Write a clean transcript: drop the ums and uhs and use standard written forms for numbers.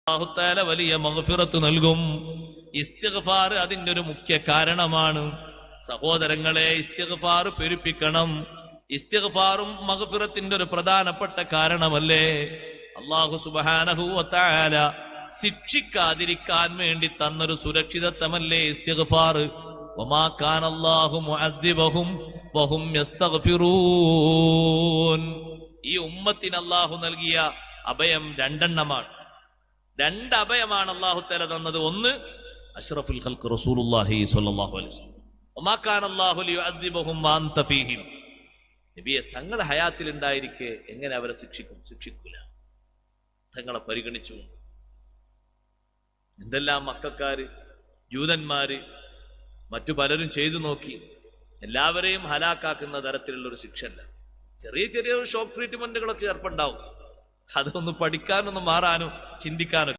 അല്ലാഹു തആല വലിയ മഗ്ഫിറത്ത് നൽകും. ഇസ്തിഗ്ഫാർ അതിന്റെ ഒരു മുഖ്യ കാരണമാണ്. സഹോദരങ്ങളെ, ഇസ്തിഗ്ഫാർ പെരുപ്പിക്കണം. ഇസ്തിഗ്ഫാറും മഗ്ഫിറത്തിന്റെ ഒരു പ്രധാനപ്പെട്ട കാരണമല്ലേ? അല്ലാഹു സുബ്ഹാനഹു വ തആല ശിക്ഷിക്കാതിരിക്കാൻ വേണ്ടി തന്നൊരു സുരക്ഷിതത്വമല്ലേ ഇസ്തിഗ്ഫാർ. വമാ കാന അല്ലാഹു മുഅദ്ദിബഹും വഹും യസ്തഗ്ഫിറൂൻ. ഈ ഉമ്മത്തിന് അല്ലാഹു നൽകിയ അഭയം രണ്ടെണ്ണമാണ്. രണ്ട് അഭയമാണ് അല്ലാഹു തആല തന്നത്. ഒന്ന്, അഷ്റഫുൽ ഖൽഖ് റസൂലുള്ളാഹി സ്വല്ലല്ലാഹു അലൈഹി വസല്ലം. വമാ കാന അല്ലാഹു ലിയുഅദ്ദിബഹും വഅൻത ഫീഹിം. നബിയെ, തങ്ങളുടെ ഹയാത്തിൽ ഉണ്ടായിരിക്കെ എങ്ങനെ അവരെ ശിക്ഷിക്കൂല? തങ്ങളെ പരിഗണിച്ചു. എന്തെല്ലാം മക്കക്കാര്, ജൂതന്മാര്, മറ്റു പലരും ചെയ്തു നോക്കി. എല്ലാവരെയും ഹലാക്കാക്കുന്ന തരത്തിലുള്ള ഒരു ശിക്ഷ അല്ല. ചെറിയ ചെറിയ ഷോക്ക് ട്രീറ്റ്മെന്റുകളൊക്കെ ഏർപ്പുണ്ടാവും. അതൊന്ന് പഠിക്കാനൊന്ന് മാറാനും ചിന്തിക്കാനും